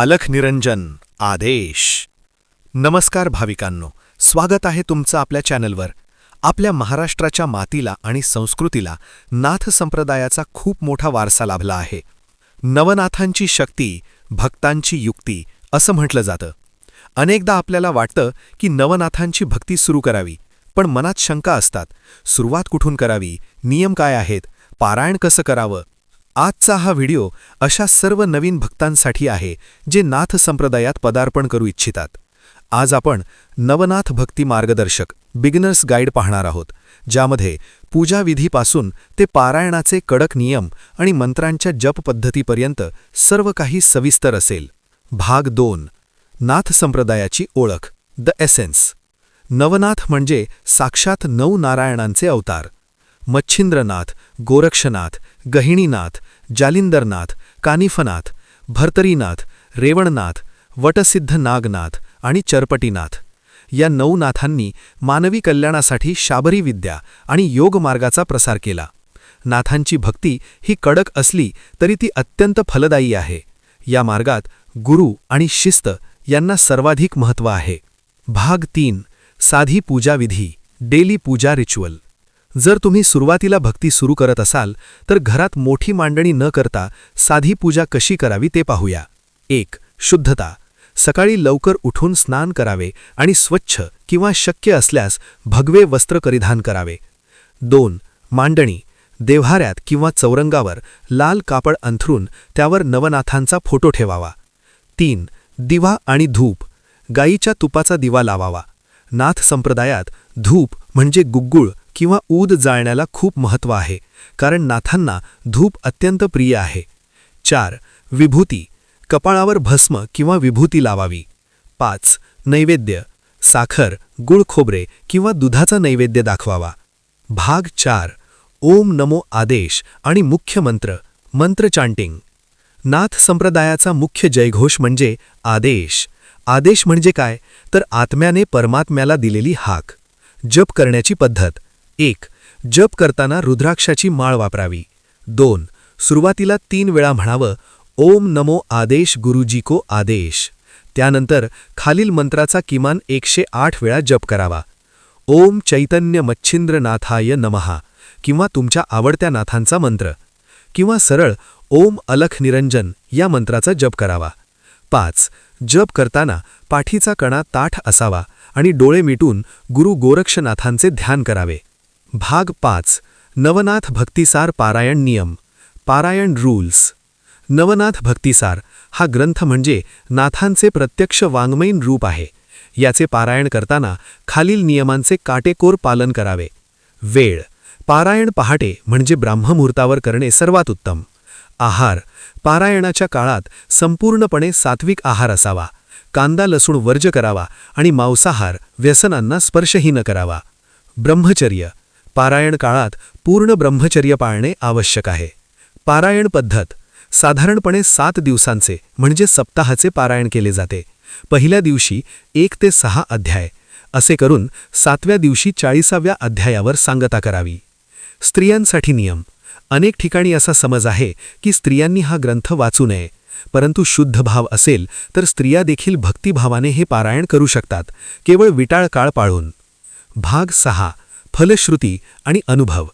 अलख निरंजन आदेश. नमस्कार भाविकांनो, स्वागत आहे तुमचं आपल्या चॅनलवर. आपल्या महाराष्ट्राच्या मातीला आणि संस्कृतीला नाथ संप्रदायाचा खूप मोठा वारसा लाभला आहे. नवनाथांची शक्ती, भक्तांची युक्ती असं म्हटलं जातं. अनेकदा आपल्याला वाटतं की नवनाथांची भक्ती सुरू करावी, पण मनात शंका असतात. सुरुवात कुठून करावी, नियम काय आहेत, पारायण कसं करावं. आजचा हा व्हिडिओ अशा सर्व नवीन भक्तांसाठी आहे जे नाथ संप्रदायात पदार्पण करू इच्छितात. आज आपण नवनाथ भक्ती मार्गदर्शक बिगिनर्स गाईड पाहणार आहोत, ज्यामध्ये पूजाविधीपासून ते पारायणाचे कडक नियम आणि मंत्रांच्या जप पद्धतीपर्यंत सर्व काही सविस्तर असेल. भाग 2. नाथ संप्रदायाची ओळख, द एसेन्स. नवनाथ म्हणजे साक्षात 9 नारायणांचे अवतार. मच्छिंद्रनाथ, गोरक्षनाथ, गहिणीनाथ, जालिंदरनाथ, कानिफनाथ, भर्तरीनाथ, रेवणनाथ, वटसिद्ध नागनाथ आणि चरपटीनाथ या 9 नाथांनी मानवी कल्याणासाठी शाबरी विद्या आणि योगमार्गाचा प्रसार केला. नाथांची भक्ती ही कडक असली तरी ती अत्यंत फलदायी आहे. या मार्गात गुरु आणि शिस्त यांना सर्वाधिक महत्त्व आहे. भाग 3. साधी पूजाविधी, डेली पूजा रिच्युअल. जर तुम्ही सुरुवातीला भक्ती सुरू करत असाल तर घरात मोठी मांडणी न करता साधी पूजा कशी करावी ते पाहूया. 1. शुद्धता. सकाळी लवकर उठून स्नान करावे आणि स्वच्छ किंवा शक्य असल्यास भगवे वस्त्र परिधान करावे. 2. मांडणी. देव्हाऱ्यात किंवा चौरंगावर लाल कापड अंथरून त्यावर नवनाथांचा फोटो ठेवावा. 3. दिवा आणि धूप. गाईच्या तुपाचा दिवा लावावा. नाथ संप्रदायात धूप म्हणजे गुग्गुळ किंवा ऊद जाळण्याला खूप महत्त्व आहे, कारण नाथांना धूप अत्यंत प्रिय आहे. 4. विभूती. कपाळावर भस्म किंवा विभूती लावावी. 5. नैवेद्य. साखर, गुळ खोबरे किंवा दुधाचा नैवेद्य दाखवावा. भाग 4. ओम नमो आदेश आणि मुख्य मंत्र, मंत्र चांटिंग. नाथ संप्रदायाचा मुख्य जयघोष म्हणजे आदेश. आदेश म्हणजे काय, तर आत्म्याने परमात्म्याला दिलेली हाक. जप करण्याची पद्धत. 1. जप करताना रुद्राक्षाची माळ वापरावी. 2. सुरुवातीला 3 वेळा म्हणावं, ओम नमो आदेश गुरुजी को आदेश. त्यानंतर खालील मंत्राचा किमान 108 वेळा जप करावा. ओम चैतन्य मच्छिंद्रनाथाय नमः किंवा तुमच्या आवडत्या नाथांचा मंत्र, किंवा सरळ ओम अलख निरंजन या मंत्राचा जप करावा. 5. जप करताना पाठीचा कणा ताठ असावा आणि डोळे मिटून गुरु गोरक्षनाथांचे ध्यान करावे. भाग 5. नवनाथ भक्तिसार पारायण नियम, पारायण रूल्स. नवनाथ भक्तिसार हा ग्रंथ म्हणजे नाथांचे प्रत्यक्ष वाङ्मयीन रूप आहे. याचे पारायण करताना खालील नियमांचे काटेकोर पालन करावे. वेळ. पारायण पहाटे म्हणजे ब्राह्ममुहूर्तावर करणे सर्वात उत्तम. आहार. पारायणाच्या काळात संपूर्णपणे सात्विक आहार असावा. कांदा लसूण वर्ज करावा आणि मांसाहार, व्यसनांना स्पर्शही न करावा. ब्रह्मचर्य. पारायण काळात पूर्ण ब्रह्मचर्य पाळणे आवश्यक आहे. पारायण पद्धत. साधारणपणे 7 दिवसांचे म्हणजे सप्ताहाचे पारायण केले जाते. पहिल्या दिवशी 1 ते 6 अध्याय असे करून 7व्या दिवशी 40व्या अध्यायावर सांगता करावी. स्त्रियांसाठी नियम. अनेक ठिकाणी असा समज आहे की स्त्रियांनी हा ग्रंथ वाचू नये, परंतु शुद्ध भाव असेल तर स्त्रिया देखील भक्तिभावाने हे पारायण करू शकतात, केवळ विटाळ काळ पाळून. भाग 6. फलश्रुती आणि अनुभव.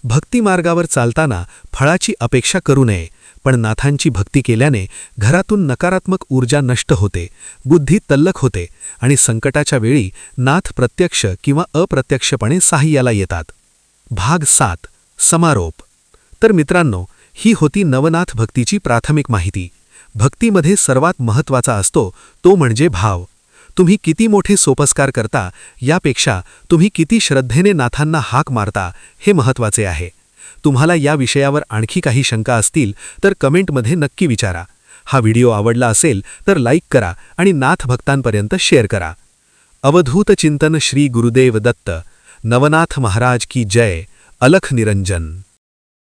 भक्तिमार्गावर चालताना फळाची अपेक्षा करू नये, पण नाथांची भक्ती केल्याने घरातून नकारात्मक ऊर्जा नष्ट होते, बुद्धी तल्लख होते आणि संकटाच्या वेळी नाथ प्रत्यक्ष किंवा अप्रत्यक्षपणे सहाय्याला येतात. भाग 7. समारोप. तर मित्रांनो, ही होती नवनाथ भक्तीची प्राथमिक माहिती. भक्तीमध्ये सर्वात महत्त्वाचा असतो तो म्हणजे भाव. तुम्ही किती मोठे सोपस्कार करता यापेक्षा तुम्ही किती श्रद्धेने नाथांना हाक मारता हे महत्त्वाचे आहे. तुम्हाला या विषयावर आणखी काही शंका असतील तर कमेंटमध्ये नक्की विचारा. हा व्हिडिओ आवडला असेल तर लाईक करा आणि नाथ भक्तांपर्यंत शेअर करा. अवधूत चिंतन श्री गुरुदेव दत्त. नवनाथ महाराज की जय. अलख निरंजन.